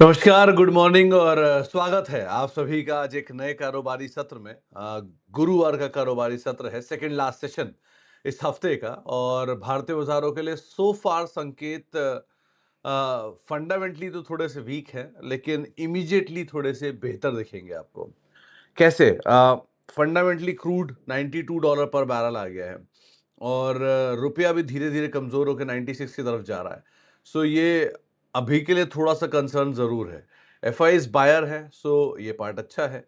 नमस्कार, good morning और स्वागत है आप सभी का आज एक नए कारोबारी सत्र में। गुरुवार का कारोबारी सत्र है, सेकंड लास्ट सेशन इस हफ्ते का। और भारतीय बाजारों के लिए सो फार संकेत फंडामेंटली तो थोड़े से वीक हैं, लेकिन इमीडिएटली थोड़े से बेहतर दिखेंगे आपको। कैसे? फंडामेंटली क्रूड $92 पर बैरल आ गया है और रुपया भी धीरे-धीरे कमज़ोर होकर 96 की तरफ जा रहा है। सो ये अभी के लिए थोड़ा-सा कंसर्न ज़रूर है। एफआईज़ बायर है, सो ये पार्ट अच्छा है।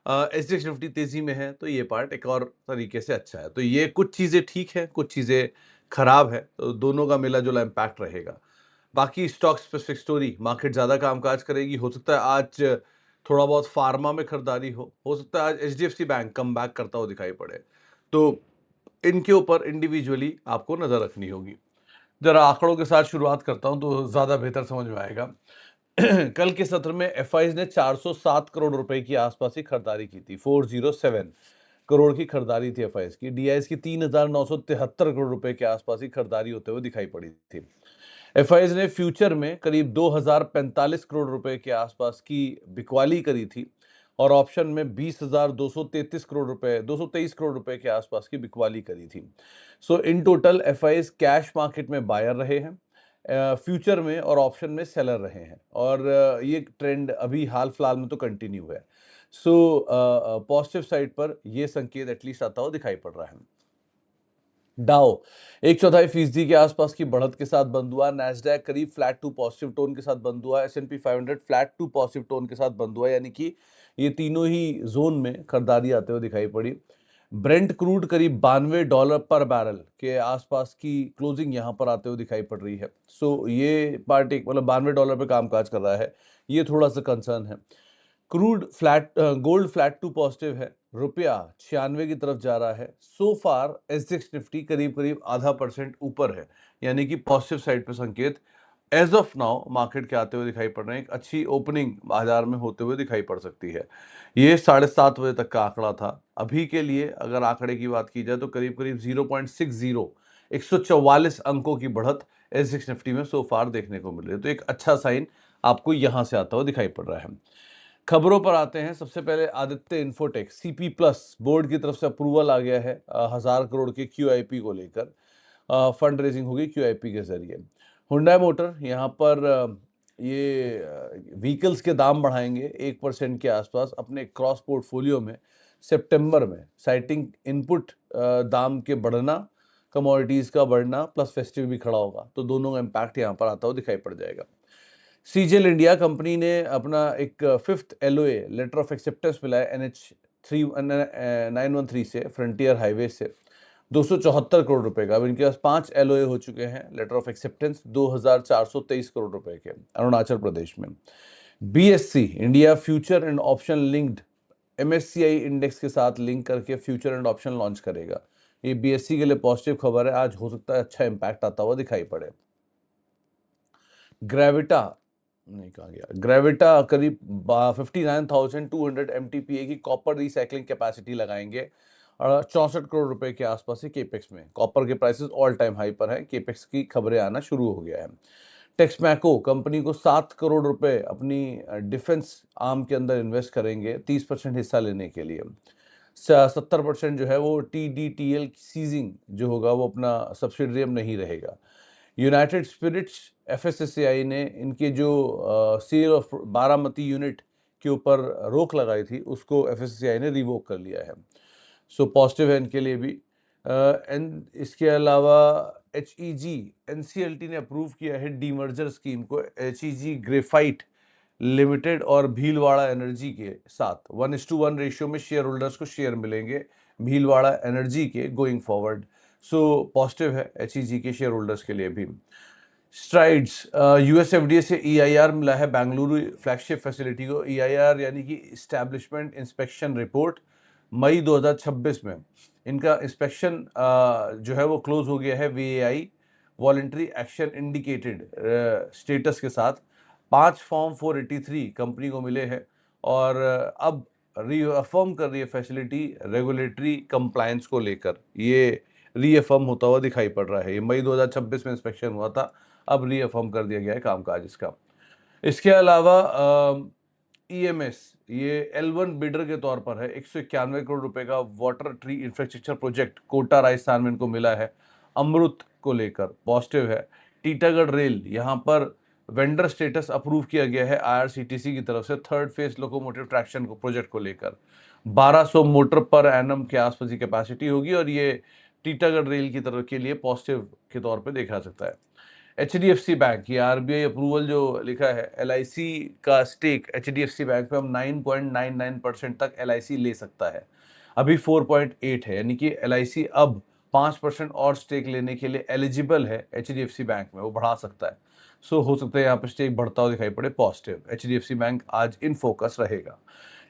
एसजीएक्स निफ्टी तेज़ी में है, तो ये पार्ट एक और तरीके से अच्छा है। तो ये कुछ चीज़ें ठीक हैं, कुछ चीज़ें खराब है, तो दोनों का मिला-जुला इम्पैक्ट रहेगा। बाकी स्टॉक स्पेसिफिक स्टोरी, मार्केट ज़्यादा कामकाज करेगी। हो सकता है आज थोड़ा बहुत फार्मा में खरीदारी हो सकता है आज एचडीएफसी बैंक कमबैक करता हुआ दिखाई पड़े। तो इनके ऊपर इंडिविजुअली आपको नज़र रखनी होगी। ज़रा आंकड़ों के साथ शुरुआत करता हूं तो ज़्यादा बेहतर समझ में आएगा। कल के सत्र में एफआईज ने 407 करोड़ रुपए की आसपास की खरीदारी की थी। 407 करोड़ की खरीदारी थी एफआईज की। डीआईएस की 3,973 करोड़ रुपए के आसपास की खरीदारी होते हुए दिखाई पड़ी थी। एफआईज ने फ्यूचर में करीब 2,045 करोड़ रुपए के आसपास की बिकवाली करी थी और ऑप्शन में 20,233 करोड़ रुपए 223 करोड़ रुपए के आसपास की बिकवाली करी थी। So in total FIIs cash market में बायर रहे हैं, फ्यूचर में और ऑप्शन में सेलर रहे हैं और ये ट्रेंड अभी हाल फिलहाल में तो कंटिन्यू है। सो पॉजिटिव साइड पर ये संकेत एटलीस्ट आता हुआ दिखाई पड़ रहा है। डाउ 1/4% के आसपास की बढ़त के साथ बंद हुआ। नैस्डैक करीब फ्लैट टू पॉजिटिव टोन के साथ बंद हुआ। S&P 500 flat to positive tone के साथ बंद हुआ, यानी कि ये तीनों ही जोन में खरीदारी आते हुए दिखाई पड़ी। ब्रेंट क्रूड करीब $92 पर बैरल के आसपास की क्लोजिंग यहाँ पर आते हुए दिखाई पड़ रही है। सो ये पार्ट एक मतलब $92 पे कामकाज कर रहा है, ये थोड़ा सा कंसर्न है। Crude flat gold flat to positive है, रुपया 96 की तरफ जा रहा है। सो फार एसजेक्स निफ्टी करीब करीब 0.5% ऊपर है, यानी कि पॉजिटिव साइड पे संकेत एज ऑफ नाउ मार्केट के आते हुए दिखाई पड़ रहे हैं। एक अच्छी ओपनिंग बाजार में होते हुए दिखाई पड़ सकती है। ये 7:30 बजे तक का आंकड़ा था। अभी के लिए अगर आंकड़े की बात की जाए तो करीब करीब 0.60 144 अंकों की बढ़त एसजेक्स निफ्टी में सो फार देखने को मिल रही है, तो एक अच्छा साइन आपको यहां से आता हुआ दिखाई पड़ रहा है। खबरों पर आते हैं। सबसे पहले Aditya infotech CP plus board की तरफ से अप्रूवल आ गया है 1,000 करोड़ के क्यूआईपी को लेकर। फंड रेजिंग होगी क्यूआईपी के जरिए। हुंडई मोटर यहाँ पर ये व्हीकल्स के दाम बढ़ाएंगे 1% के आसपास अपने क्रॉस पोर्टफोलियो में सितंबर में, साइटिंग इनपुट दाम के बढ़ना, कमोडिटीज का बढ़ना प्लस फेस्टिव भी खड़ा होगा, तो दोनों का इम्पैक्ट यहाँ पर आता हुआ दिखाई पड़ जाएगा। सीजेल इंडिया कंपनी ने अपना एक fifth LOA letter of acceptance मिला है NH 913 से, फ्रंटियर हाईवे से 274 करोड़ रुपए का। अब इनके पास 5 एलओए हो चुके हैं लेटर ऑफ एक्सेप्टेंस 2,423 करोड़ रुपए के अरुणाचल प्रदेश में। BSc India future and option linked MSCI index के साथ लिंक करके फ्यूचर एंड ऑप्शन लॉन्च करेगा। ये बीएससी के लिए पॉजिटिव खबर है, आज हो सकता है अच्छा इंपैक्ट आता हुआ दिखाई पड़े। ग्रेविटा नहीं कहा गया, ग्रेविटा करीब 59,200 MTPA की कॉपर रिसाइकलिंग कैपेसिटी लगाएंगे और 64 करोड़ रुपए के आसपास से केपेक्स में। कॉपर के प्राइसेस ऑल टाइम हाई पर है, केपेक्स की खबरें आना शुरू हो गया है। टेक्समैको कंपनी को 7 करोड़ रुपए अपनी डिफेंस आर्म के अंदर इन्वेस्ट करेंगे 30% हिस्सा लेने के लिए। 70% जो है वो TDTL सीजिंग जो होगा वो अपना सब्सिडरी अब नहीं रहेगा। यूनाइटेड स्पिरिट्स एफएसएसएआई ने इनके जो सेल ऑफ बारामती यूनिट के ऊपर रोक लगाई थी उसको एफएसएसएआई ने रिवोक कर लिया है। सो पॉजिटिव है इनके लिए भी। एंड इसके अलावा HEG NCLT ने अप्रूव किया है डीमर्जर स्कीम को। HEG ग्रेफाइट लिमिटेड और भीलवाड़ा एनर्जी के साथ 1:1 रेशियो में शेयर होल्डर्स को शेयर मिलेंगे भीलवाड़ा एनर्जी के गोइंग फॉरवर्ड। सो पॉजिटिव है HEG के शेयर होल्डर्स के लिए भी। स्ट्राइड्स यूएस एफडीए से EIR मिला है बेंगलुरु फ्लैगशिप फैसिलिटी को। EIR यानी कि इस्टेब्लिशमेंट इंस्पेक्शन रिपोर्ट, मई 2026 में इनका इंस्पेक्शन जो है वो क्लोज हो गया है VAI voluntary action indicated status के साथ। 5 फॉर्म 483 कंपनी को मिले हैं और अब रीअफर्म कर रही है फैसिलिटी रेगुलेटरी कंप्लायंस को लेकर। ये रीअफर्म होता हुआ दिखाई पड़ रहा है। ये मई 2026 में इंस्पेक्शन हुआ था, अब रीअफर्म कर दिया गया है कामकाज इसका। इसके अलावा ईएमएस ये L1 बिडर के तौर पर है। 191 करोड़ रुपए का water tree infrastructure project Kota Rajasthan में इनको मिला है। अमृत को लेकर पॉजिटिव है। टीटागढ़ रेल यहाँ पर वेंडर स्टेटस अप्रूव किया गया है आईआरसीटीसी की तरफ से थर्ड फेज लोकोमोटिव ट्रैक्शन को प्रोजेक्ट को लेकर। 1200 मोटर पर एनम के आसपास की कैपेसिटी होगी और ये टीटागढ़ रेल की तरफ के लिए पॉजिटिव के तौर पे देखा जा सकता है। एचडीएफसी बैंक, ये आरबीआई अप्रूवल जो लिखा है, एलआईसी का स्टेक एचडीएफसी बैंक में हम 9.99% तक एलआईसी ले सकता है। अभी 4.8 है, यानी कि एलआईसी अब 5% और स्टेक लेने के लिए एलिजिबल है एचडीएफसी बैंक में, वो बढ़ा सकता है। सो हो सकता है यहाँ पे स्टेक बढ़ता हुआ दिखाई पड़े पॉजिटिव। एचडीएफसी बैंक आज इन फोकस रहेगा।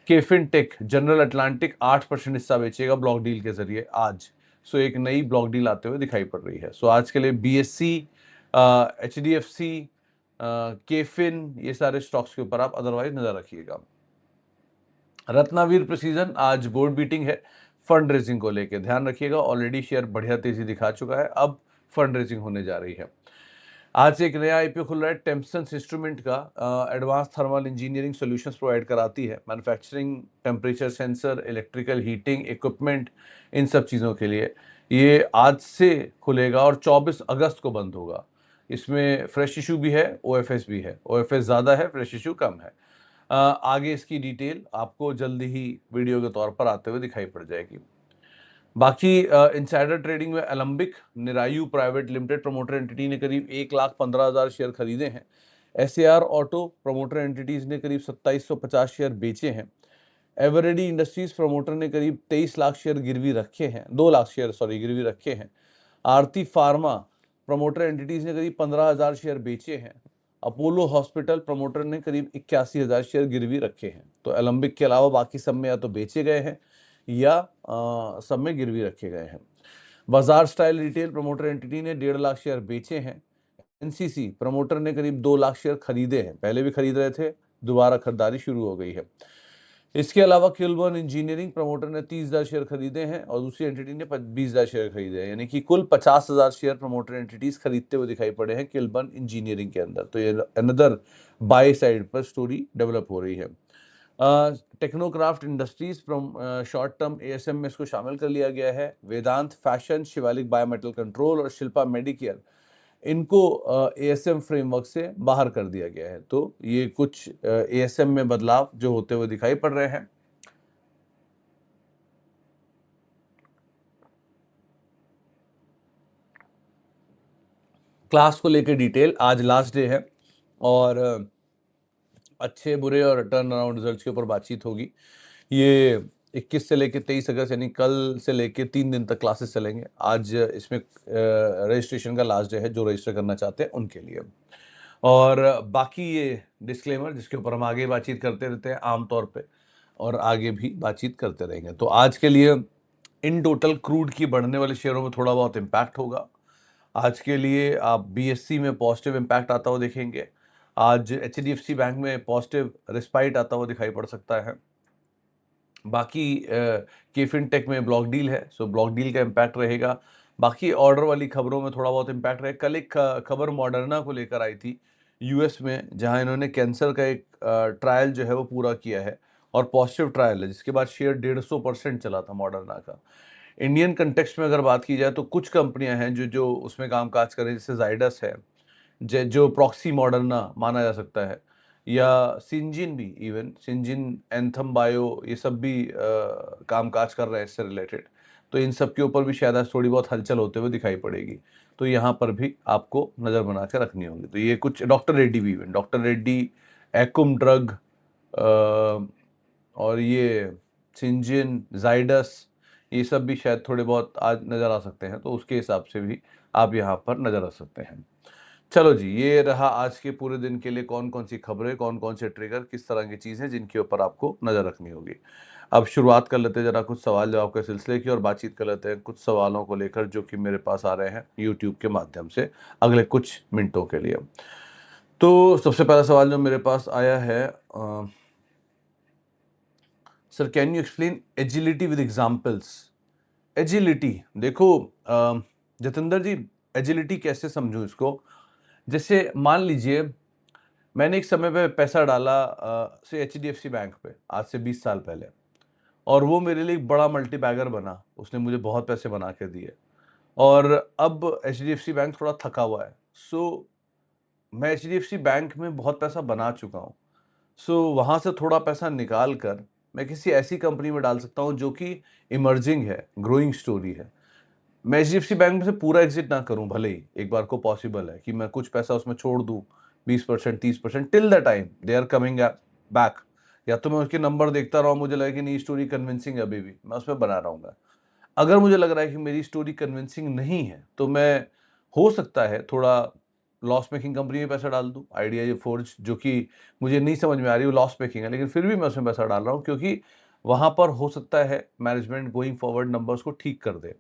केफिन टेक जनरल अटलांटिक 8% हिस्सा बेचेगा ब्लॉक डील के जरिए आज। सो एक नई ब्लॉक डील आते हुए दिखाई पड़ रही है। सो आज के लिए बीएससी, एचडीएफसी, केफिन, ये सारे स्टॉक्स के ऊपर आप अदरवाइज नजर रखिएगा। रत्नावीर प्रिसीजन आज बोर्ड मीटिंग है फंड रेजिंग को लेकर, ध्यान रखिएगा। ऑलरेडी शेयर बढ़िया तेजी दिखा चुका है, अब फंड रेजिंग होने जा रही है। आज एक नया आईपीओ खुल रहा है टेम्पसन्स इंस्ट्रूमेंट का। Advance thermal engineering solutions provide कराती है, manufacturing, temperature sensor, electrical heating equipment, इन सब चीज़ों के लिए। ये आज से खुलेगा और 24 अगस्त को बंद होगा। इसमें फ्रेश इशू भी है, ओएफएस भी है। ओएफएस ज़्यादा है, फ्रेश इशू कम है। आगे इसकी डिटेल आपको जल्दी ही वीडियो के तौर पर आते हुए दिखाई पड़ जाएगी। बाकी इनसाइडर ट्रेडिंग में एलंबिक निरायु प्राइवेट लिमिटेड प्रमोटर एंटिटी ने करीब 1,15,000 शेयर खरीदे हैं। एसएआर ऑटो प्रमोटर एंटिटीज ने करीब 2750 शेयर बेचे हैं। एवरेडी इंडस्ट्रीज प्रमोटर ने करीब 23 लाख शेयर गिरवी रखे हैं, 2 लाख शेयर गिरवी रखे हैं। आरती फार्मा प्रमोटर एंटिटीज ने करीब 15,000 शेयर बेचे हैं। अपोलो हॉस्पिटल प्रमोटर ने करीब 81,000 शेयर गिरवी रखे हैं। तो एलंबिक के अलावा बाकी सब में या तो बेचे गए हैं या सब में गिरवी रखे गए हैं। बाजार स्टाइल रिटेल प्रमोटर एंटिटी ने 1.5 लाख शेयर बेचे हैं। एनसीसी प्रमोटर ने करीब 2 लाख शेयर खरीदे हैं, पहले भी खरीद रहे थे, दोबारा खरीदारी शुरू हो गई है। इसके अलावा किलबर्न इंजीनियरिंग प्रमोटर ने 30,000 शेयर खरीदे हैं और दूसरी एंटिटी ने 20,000 शेयर खरीदे हैं, यानी कि कुल 50,000 शेयर प्रमोटर एंटिटीज खरीदते हुए दिखाई पड़े हैं किलबर्न इंजीनियरिंग के अंदर। तो ये अनदर बाय साइड पर स्टोरी डेवलप हो रही है। Technocraft industries from short term ASM में इसको शामिल कर लिया गया है। वेदांत फैशन, शिवालिक बायोमेटल कंट्रोल और शिल्पा मेडिकेयर, इनको एएसएम फ्रेमवर्क से बाहर कर दिया गया है। तो ये कुछ एएसएम में बदलाव जो होते हुए दिखाई पड़ रहे हैं। क्लास को लेकर डिटेल, आज लास्ट डे है और अच्छे बुरे और टर्न अराउंड रिजल्ट्स के ऊपर बातचीत होगी। ये 21 से लेकर 23 अगस्त यानी कल से लेकर 3 दिन तक क्लासेस चलेंगे। आज इसमें रजिस्ट्रेशन का लास्ट डे है, जो रजिस्टर करना चाहते हैं उनके लिए। और बाकी ये डिस्क्लेमर जिसके ऊपर हम आगे बातचीत करते रहते हैं आमतौर पे, और आगे भी बातचीत करते रहेंगे। तो आज के लिए इन टोटल क्रूड की बढ़ने वाले शेयरों में थोड़ा बहुत इम्पैक्ट होगा। आज के लिए आप बीएससी में पॉजिटिव इम्पैक्ट आता हुआ देखेंगे। आज एचडीएफसी बैंक में पॉजिटिव रिस्पाइट आता हुआ दिखाई पड़ सकता है। बाकी केफिन टेक में ब्लॉक डील है, सो ब्लॉक डील का इम्पैक्ट रहेगा। बाकी ऑर्डर वाली खबरों में थोड़ा बहुत इम्पैक्ट रहेगा। कल एक खबर मॉडर्ना को लेकर आई थी यूएस में, जहां इन्होंने कैंसर का एक ट्रायल जो है वो पूरा किया है और पॉजिटिव ट्रायल है, जिसके बाद शेयर 150% चला था मॉडर्ना का। इंडियन कंटेक्स्ट में अगर बात की जाए तो कुछ कंपनियां हैं जो जो उसमें काम काज कर रही हैं, जैसे जाइडस है, जो प्रॉक्सी मॉडर्ना माना जा सकता है, या सिंजिन भी, इवन सिंजिन, एंथम बायो, ये सब भी काम काज कर रहे हैं इससे रिलेटेड। तो इन सब के ऊपर भी शायद आज थोड़ी बहुत हलचल होते हुए दिखाई पड़ेगी। तो यहाँ पर भी आपको नज़र बना के रखनी होगी। तो ये कुछ डॉक्टर रेड्डी भी, इवन डॉक्टर रेड्डी, एक्युम ड्रग, और ये सिंजिन, जाइडस, ये सब भी शायद थोड़े बहुत आज नज़र आ सकते हैं। तो उसके हिसाब से भी आप यहाँ पर नज़र रख सकते हैं। चलो जी, ये रहा आज के पूरे दिन के लिए कौन कौन सी खबरें, कौन कौन से ट्रिगर, किस तरह की चीज़ें जिनके ऊपर आपको नज़र रखनी होगी। अब शुरुआत कर लेते हैं जरा कुछ सवाल जवाब के सिलसिले की, और बातचीत कर लेते हैं कुछ सवालों को लेकर जो कि मेरे पास आ रहे हैं यूट्यूब के माध्यम से अगले कुछ मिनटों के लिए। तो सबसे पहला सवाल जो मेरे पास आया है, sir can you explain agility with examples. Agility देखो जतिंदर जी, एजिलिटी कैसे समझूं इसको। जैसे मान लीजिए मैंने एक समय पे पैसा डाला से एचडीएफसी बैंक पे, आज से 20 साल पहले, और वो मेरे लिए एक बड़ा मल्टीबैगर बना। उसने मुझे बहुत पैसे बना के दिए, और अब एचडीएफसी बैंक थोड़ा थका हुआ है। सो मैं एचडीएफसी बैंक में बहुत पैसा बना चुका हूँ। सो वहाँ से थोड़ा पैसा निकाल कर मैं किसी ऐसी कंपनी में डाल सकता हूँ जो कि इमर्जिंग है, ग्रोइंग स्टोरी है। मैं एचडीएफसी बैंक में से पूरा एग्जिट ना करूं, भले ही एक बार को पॉसिबल है कि मैं कुछ पैसा उसमें छोड़ दूं, 20% 30%, till the time they are coming back, या तो मैं उसके नंबर देखता रहूं, मुझे लगे कि नहीं स्टोरी कन्विंसिंग है, अभी भी मैं उसमें बना रहूंगा। अगर मुझे लग रहा है कि मेरी स्टोरी कन्विंसिंग नहीं है, तो मैं, हो सकता है, थोड़ा लॉस मेकिंग कंपनी में पैसा डाल दूं, आइडिया ये फोर्ज, जो कि मुझे नहीं समझ में आ रही, वो लॉस मेकिंग है, लेकिन फिर भी मैं उसमें पैसा डाल रहा हूं, क्योंकि वहां पर हो सकता है मैनेजमेंट गोइंग फॉरवर्ड नंबर्स को ठीक कर दे,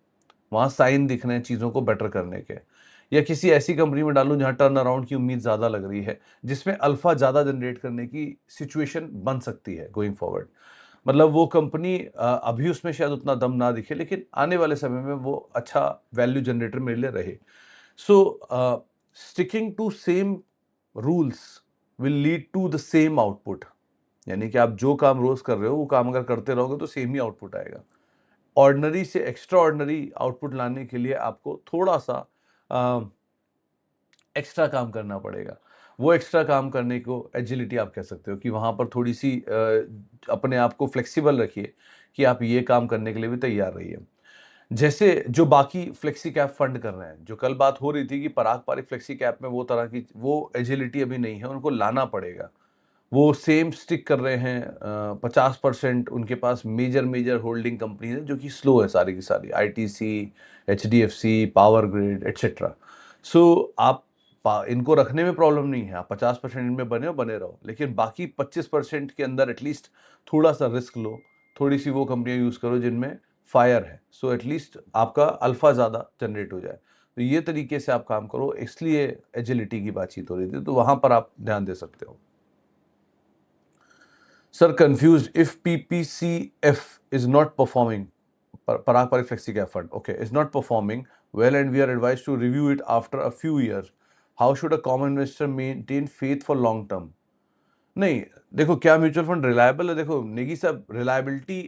वहाँ साइन दिख रहे हैं चीज़ों को बेटर करने के। या किसी ऐसी कंपनी में डालूँ जहाँ टर्न अराउंड की उम्मीद ज़्यादा लग रही है, जिसमें अल्फ़ा ज़्यादा जनरेट करने की सिचुएशन बन सकती है गोइंग फॉरवर्ड। मतलब वो कंपनी अभी उसमें शायद उतना दम ना दिखे, लेकिन आने वाले समय में वो अच्छा वैल्यू जनरेटर मेरे लिए रहे। So sticking to same rules will lead to the same output. यानी कि आप जो काम रोज़ कर रहे हो, वो काम अगर करते रहोगे तो सेम ही आउटपुट आएगा। ऑर्डिनरी से एक्स्ट्रा ऑर्डिनरी आउटपुट लाने के लिए आपको थोड़ा-सा एक्स्ट्रा काम करना पड़ेगा। वो एक्स्ट्रा काम करने को एजिलिटी आप कह सकते हो, कि वहाँ पर थोड़ी-सी अपने आप को फ्लेक्सिबल रखिए कि आप ये काम करने के लिए भी तैयार रहिए। जैसे जो बाकी फ्लेक्सी कैप फंड कर रहे हैं, जो कल बात हो रही थी कि पराग पारिक फ्लेक्सी कैप में वो तरह की वो एजिलिटी अभी नहीं है, उनको लाना पड़ेगा। वो सेम स्टिक कर रहे हैं, 50% उनके पास मेजर मेजर होल्डिंग कंपनीज है जो कि स्लो है सारी की सारी, ITC, HDFC, power grid etcetera. So आप इनको रखने में प्रॉब्लम नहीं है, आप 50% इनमें बने हो, बने रहो, लेकिन बाकी 25% के अंदर एटलीस्ट थोड़ा सा रिस्क लो, थोड़ी सी वो कंपनियां यूज करो जिनमें फायर है, सो एटलीस्ट आपका अल्फा ज़्यादा जनरेट हो जाए। तो ये तरीके से आप काम करो, इसलिए एजिलिटी की बातचीत हो रही थी, तो वहां पर आप ध्यान दे सकते हो। Sir, confused. If PPCF is not performing, Parag Parikh Flexi Cap Fund, okay, is not performing well, and we are advised to review it after a few years, how should a common investor maintain faith for long term? नहीं, देखो क्या mutual fund reliable है? देखो नेगी साहब, reliability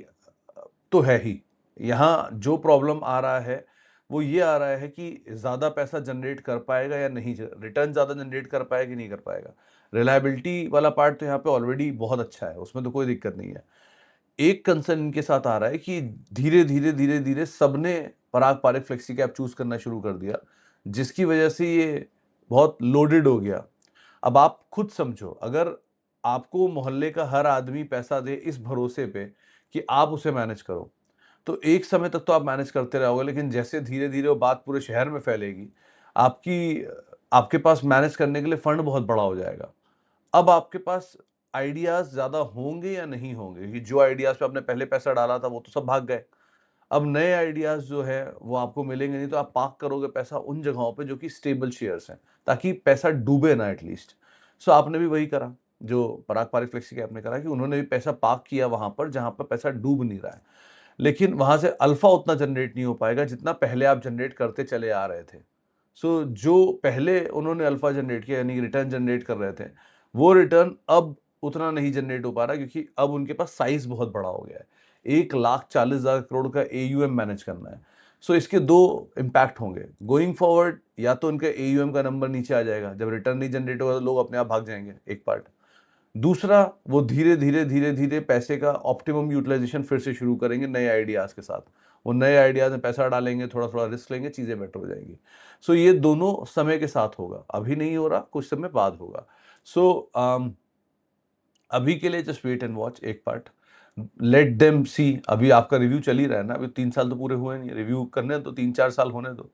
तो है ही। यहाँ जो प्रॉब्लम आ रहा है, वो ये आ रहा है कि ज़्यादा पैसा जनरेट कर पाएगा या नहीं, रिटर्न ज़्यादा जनरेट कर पाएगा कि नहीं कर पाएगा। रिलायबिलिटी वाला पार्ट तो यहाँ पे ऑलरेडी बहुत अच्छा है, उसमें तो कोई दिक्कत नहीं है। एक कंसर्न इनके साथ आ रहा है कि धीरे-धीरे, धीरे-धीरे सबने पराग पारिक फ्लेक्सी कैप चूज़ करना शुरू कर दिया, जिसकी वजह से ये बहुत लोडेड हो गया। अब आप खुद समझो, अगर आपको मोहल्ले का हर आदमी पैसा दे इस भरोसे पे कि आप उसे मैनेज करो, तो एक समय तक तो आप मैनेज करते रहोगे, लेकिन जैसे धीरे-धीरे वो बात पूरे शहर में फैलेगी, आपकी आपके पास मैनेज करने के लिए फंड बहुत बड़ा हो जाएगा। अब आपके पास आइडियाज़ ज़्यादा होंगे या नहीं होंगे? कि जो आइडियाज़ पे आपने पहले पैसा डाला था, वो तो सब भाग गए। अब नए आइडियाज़ जो है, वो आपको मिलेंगे नहीं, तो आप पार्क करोगे पैसा उन जगहों पे जो कि स्टेबल शेयर्स हैं, ताकि पैसा डूबे ना एटलीस्ट। सो आपने भी वही करा, जो पराग पारिक फ्लेक्सी कैप ने करा, कि उन्होंने भी पैसा पार्क किया वहाँ पर जहाँ पर पैसा डूब नहीं रहा है। लेकिन वहाँ से अल्फ़ा उतना जनरेट नहीं हो पाएगा जितना पहले आप जनरेट करते चले आ रहे थे। सो जो पहले उन्होंने अल्फ़ा जनरेट किया, यानी रिटर्न जनरेट कर रहे थे, वो रिटर्न अब उतना नहीं जनरेट हो पा रहा, क्योंकि अब उनके पास साइज़ बहुत बड़ा हो गया है। 1,40,000 करोड़ का एयूएम मैनेज करना है। सो इसके 2 इम्पैक्ट होंगे। गोइंग फॉरवर्ड, या तो उनका एयूएम का नंबर नीचे आ जाएगा, जब रिटर्न नहीं जनरेट होगा तो लोग अपने आप भाग जाएँगे, एक पार्ट। दूसरा, वो धीरे-धीरे, धीरे-धीरे पैसे का ऑप्टिमम यूटिलाइज़ेशन फिर से शुरू करेंगे नए आइडियाज़ के साथ। वो नए आइडियाज़ में पैसा डालेंगे, थोड़ा-थोड़ा रिस्क लेंगे, चीज़ें बेटर हो जाएँगी। सो ये दोनों समय के साथ होगा, अभी नहीं हो रहा, कुछ समय बाद होगा। सो अभी के लिए जस्ट वेट एंड वॉच, एक पार्ट। लेट देम सी, अभी आपका रिव्यू चल ही रहा है ना, अभी 3 साल तो पूरे हुए नहीं, रिव्यू करने दो, 3-4 साल होने दो।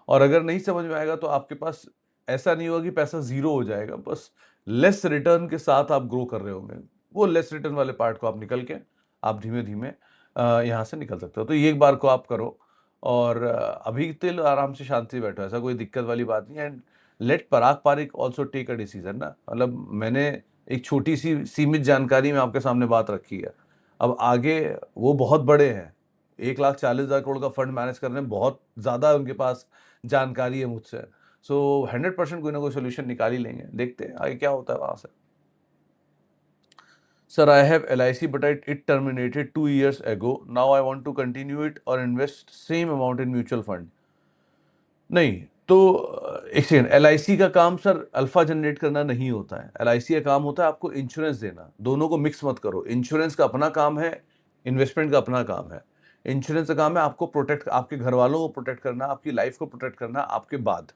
और अगर नहीं समझ में आएगा तो आपके पास ऐसा नहीं होगा कि पैसा ज़ीरो हो जाएगा, बस लेस रिटर्न के साथ आप ग्रो कर रहे होंगे। वो लेस रिटर्न वाले पार्ट को आप निकल के, आप धीमे-धीमे यहाँ से निकल सकते हो। तो ये एक बार को आप करो, और अभी के लिए आराम से शांति से बैठो, ऐसा कोई दिक्कत वाली बात नहीं है, and let Parag Pareek also take a decision ना। मतलब मैंने एक छोटी-सी सीमित जानकारी में आपके सामने बात रखी है। अब आगे वो बहुत बड़े हैं, 1,40,000 करोड़ का फंड मैनेज कर रहे हैं, बहुत ज़्यादा उनके पास जानकारी है मुझसे। सो 100% कोई ना कोई सोल्यूशन निकाल ही लेंगे, देखते हैं आगे क्या होता है वहाँ से। Sir I have LIC but it terminated 2 years ago, now I want to continue it और invest same amount in mutual fund. नहीं तो एक सेकंड, LIC का काम सर अल्फा जनरेट करना नहीं होता है। LIC का काम होता है आपको इंश्योरेंस देना। दोनों को मिक्स मत करो। इंश्योरेंस का अपना काम है, इन्वेस्टमेंट का अपना काम है। इंश्योरेंस का काम है आपको प्रोटेक्ट, आपके घर वालों को प्रोटेक्ट करना, आपकी लाइफ को प्रोटेक्ट करना आपके बाद,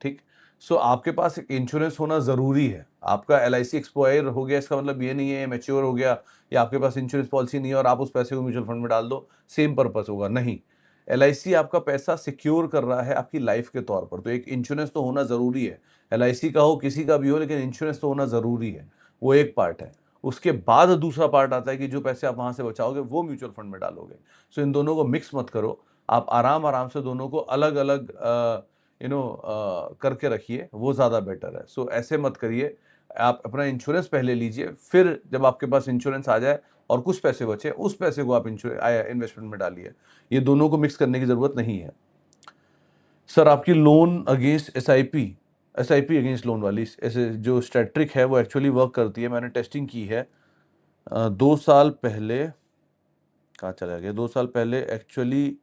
ठीक। सो आपके पास एक इंश्योरेंस होना जरूरी है। आपका LIC एक्सपायर हो गया इसका मतलब ये नहीं है मैच्योर हो गया या आपके पास इंश्योरेंस पॉलिसी नहीं है और आप उस पैसे को म्यूचुअल फंड में डाल दो, सेम पर्पस होगा, नहीं। LIC आपका पैसा सिक्योर कर रहा है आपकी लाइफ के तौर पर, तो एक इंश्योरेंस तो होना जरूरी है। LIC का हो किसी का भी हो, लेकिन इंश्योरेंस तो होना जरूरी है। वो एक पार्ट है। उसके बाद दूसरा पार्ट आता है कि जो पैसे आप वहां से बचाओगे वो म्यूचुअल फंड में डालोगे। सो इन दोनों को मिक्स मत करो। आप आराम आराम से दोनों को अलग अलग करके रखिए, वो ज़्यादा बेटर है। सो ऐसे मत करिए। आप अपना इंश्योरेंस पहले लीजिए, फिर जब आपके पास इंश्योरेंस आ जाए और कुछ पैसे बचे, उस पैसे को आप इन्वेस्टमेंट में डालिए। ये दोनों को मिक्स करने की ज़रूरत नहीं है। सर आपकी loan against SIP against loan वाली ऐसे जो स्टैट्रिक है वो एक्चुअली वर्क करती है, मैंने टेस्टिंग की है। 2 साल पहले कहाँ चला गया, 2 साल पहले एक्चुअली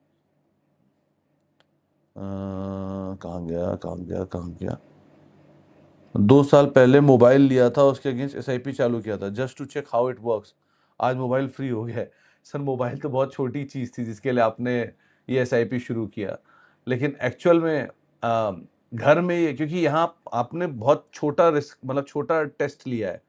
कहाँ गया 2 साल पहले मोबाइल लिया था, उसके अगेंस्ट एसआईपी चालू किया था just to check how it works. आज मोबाइल फ्री हो गया है। सर मोबाइल तो बहुत छोटी चीज़ थी जिसके लिए आपने ये एसआईपी शुरू किया, लेकिन एक्चुअल में घर में ये, क्योंकि यहाँ आपने बहुत छोटा रिस्क मतलब छोटा टेस्ट लिया है।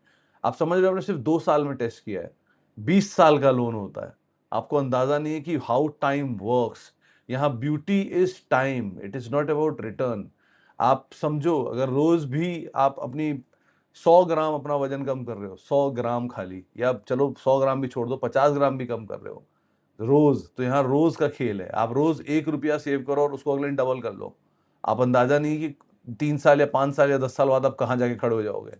आप समझ रहे हो, आपने सिर्फ 2 साल में टेस्ट किया है। 20 साल का लोन होता है। आपको अंदाजा नहीं है कि हाउ टाइम वर्क्स। यहाँ beauty is time, it is not about return. आप समझो, अगर रोज भी आप अपनी 100 ग्राम अपना वजन कम कर रहे हो, 100 ग्राम खाली, या चलो 100 ग्राम भी छोड़ दो, 50 ग्राम भी कम कर रहे हो रोज, तो यहाँ रोज का खेल है। आप रोज 1 रुपया सेव करो और उसको अगले दिन डबल कर लो। आप अंदाजा नहीं कि 3 साल या 5 साल या 10 साल बाद आप कहाँ जाके खड़े हो जाओगे।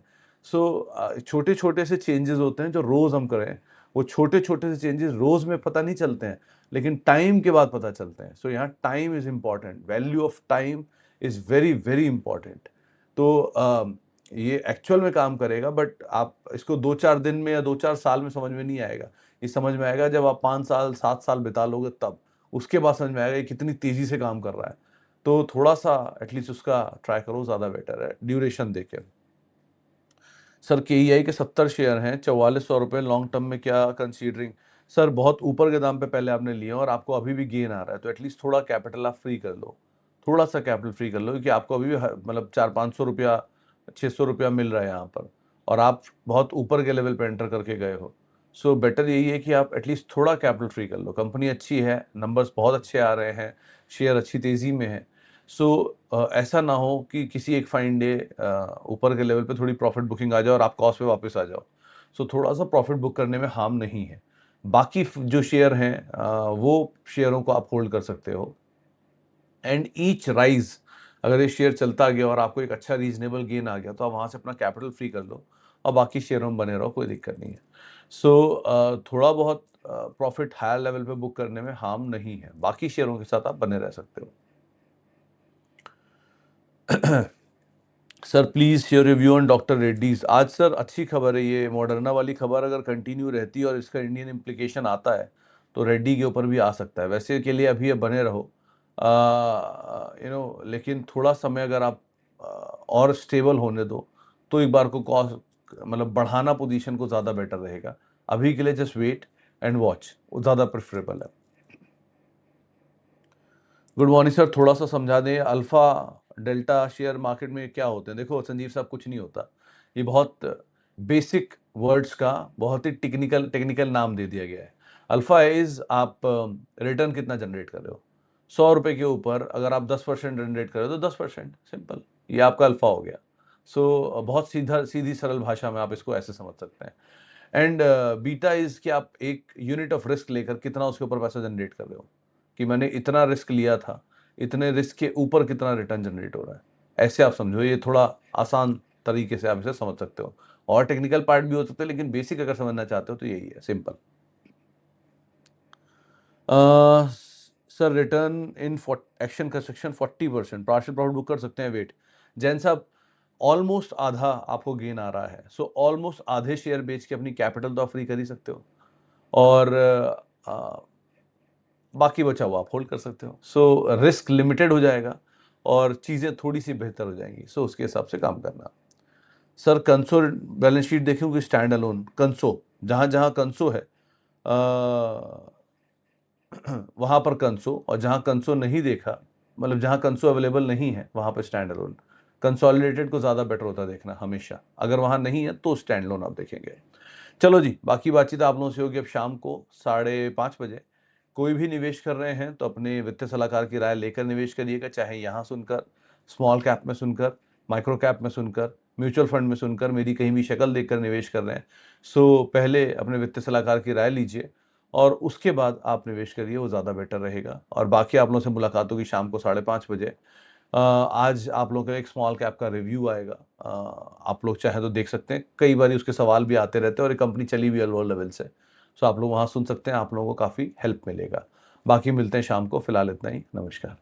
सो छोटे छोटे से चेंजेस होते हैं जो रोज हम करें। वो छोटे छोटे से चेंजेस रोज में पता नहीं चलते हैं, लेकिन टाइम के बाद पता चलते हैं। सो यहाँ time is important, value of time is very very important. तो ये एक्चुअल में काम करेगा, बट आप इसको 2-4 दिन में या 2-4 साल में समझ में नहीं आएगा। ये समझ में आएगा जब आप 5 साल 7 साल बिता लोगे तब। उसके बाद समझ में आएगा ये कितनी तेजी से काम कर रहा है। तो थोड़ा सा एटलीस्ट उसका ट्राई करो, ज़्यादा बेटर है ड्यूरेशन देके। सर KEI के 70 शेयर हैं, 4400 रुपये लॉन्ग टर्म में क्या कंसीडरिंग। सर बहुत ऊपर के दाम पे पहले आपने लिए और आपको अभी भी गेन आ रहा है, तो एटलीस्ट थोड़ा कैपिटल आप फ्री कर लो। थोड़ा सा कैपिटल फ्री कर लो, क्योंकि आपको अभी भी मतलब 400-500 रुपया 600 रुपया मिल रहा है यहाँ पर, और आप बहुत ऊपर के लेवल पे एंटर करके गए हो। सो बेटर यही है कि आप एटलीस्ट थोड़ा कैपिटल फ्री कर लो। कंपनी अच्छी है, नंबर्स बहुत अच्छे आ रहे हैं, शेयर अच्छी तेज़ी में है। सो ऐसा ना हो कि किसी एक फाइन डे ऊपर के लेवल पे थोड़ी प्रॉफिट बुकिंग आ जाए और आप कॉस्ट पे वापस आ जाओ। सो थोड़ा सा प्रॉफिट बुक करने में हार्म नहीं है। बाकी जो शेयर हैं वो शेयरों को आप होल्ड कर सकते हो। एंड ईच राइज, अगर ये शेयर चलता गया और आपको एक अच्छा रीजनेबल गेन आ गया, तो आप वहाँ से अपना कैपिटल फ्री कर लो और बाकी शेयरों में बने रहो, कोई दिक्कत नहीं है। सो थोड़ा बहुत प्रॉफिट हायर लेवल पे बुक करने में हार्म नहीं है, बाकी शेयरों के साथ आप बने रह सकते हो। Sir please share review on doctor Reddy's. आज सर अच्छी खबर है, ये मॉडर्ना वाली खबर अगर कंटिन्यू रहती है और इसका इंडियन इम्प्लीकेशन आता है तो रेड्डी के ऊपर भी आ सकता है। वैसे के लिए अभी ये बने रहो, लेकिन थोड़ा समय अगर आप और स्टेबल होने दो तो एक बार को कॉस्ट मतलब बढ़ाना पोजीशन को ज़्यादा बेटर रहेगा। अभी के लिए जस्ट वेट एंड वॉच, वो ज़्यादा प्रेफरेबल है। गुड मॉर्निंग सर, थोड़ा सा समझा दें अल्फा डेल्टा शेयर मार्केट में क्या होते हैं। देखो संजीव साहब, कुछ नहीं होता। ये बहुत बेसिक वर्ड्स का बहुत ही टेक्निकल टेक्निकल नाम दे दिया गया है। अल्फा इज आप रिटर्न कितना जनरेट कर रहे हो। 100 रुपये के ऊपर अगर आप 10% जनरेट कर रहे हो तो 10%, सिंपल, ये आपका अल्फा हो गया। सो बहुत सीधी सरल भाषा में आप इसको ऐसे समझ सकते हैं। एंड बीटा इज कि आप एक यूनिट ऑफ रिस्क लेकर कितना उसके ऊपर पैसा जनरेट कर रहे हो, कि मैंने इतना रिस्क लिया था, इतने रिस्क के ऊपर कितना रिटर्न जनरेट हो रहा है। ऐसे आप समझो, ये थोड़ा आसान तरीके से आप इसे समझ सकते हो। और टेक्निकल पार्ट भी हो सकते हैं, लेकिन बेसिक अगर समझना चाहते हो तो यही है, simple. Sir return in action construction 40%, partial profit book कर सकते हैं वेट। जैन साहब ऑलमोस्ट आधा आपको गेन आ रहा है, सो ऑलमोस्ट आधे शेयर बेच के अपनी कैपिटल तो आप फ्री कर ही सकते हो, और बाकी बचा हुआ आप होल्ड कर सकते हो। सो रिस्क लिमिटेड हो जाएगा और चीज़ें थोड़ी सी बेहतर हो जाएंगी, सो उसके हिसाब से काम करना। सर कंसो बैलेंस शीट देखूँ कि स्टैंड अलोन? कंसो, जहाँ जहाँ कंसो है वहाँ पर कंसो, और जहाँ कंसो नहीं देखा, मतलब जहाँ कंसो अवेलेबल नहीं है वहाँ पर स्टैंड अलोन। कंसोलिडेटेड को ज़्यादा बेटर होता है देखना हमेशा, अगर वहाँ नहीं है तो स्टैंड अलोन आप देखेंगे। चलो जी, बाकी बातचीत आप लोगों से होगी अब शाम को 5:30 बजे। कोई भी निवेश कर रहे हैं तो अपने वित्तीय सलाहकार की राय लेकर निवेश करिएगा, चाहे यहाँ सुनकर, स्मॉल कैप में सुनकर, माइक्रो कैप में सुनकर, म्यूचुअल फंड में सुनकर, मेरी कहीं भी शक्ल देखकर निवेश कर रहे हैं। सो पहले अपने वित्तीय सलाहकार की राय लीजिए और उसके बाद आप निवेश करिए, वो ज़्यादा बेटर रहेगा। और बाकी आप लोगों से मुलाकात होगी शाम को 5:30 बजे। आज आप लोगों का एक स्मॉल कैप का रिव्यू आएगा, आप लोग चाहे तो देख सकते हैं, कई बार उसके सवाल भी आते रहते हैं और ये कंपनी चली भी है लो लेवल से, सो आप लोग वहाँ सुन सकते हैं, आप लोगों को काफ़ी हेल्प मिलेगा। बाकी मिलते हैं शाम को, फिलहाल इतना ही, नमस्कार।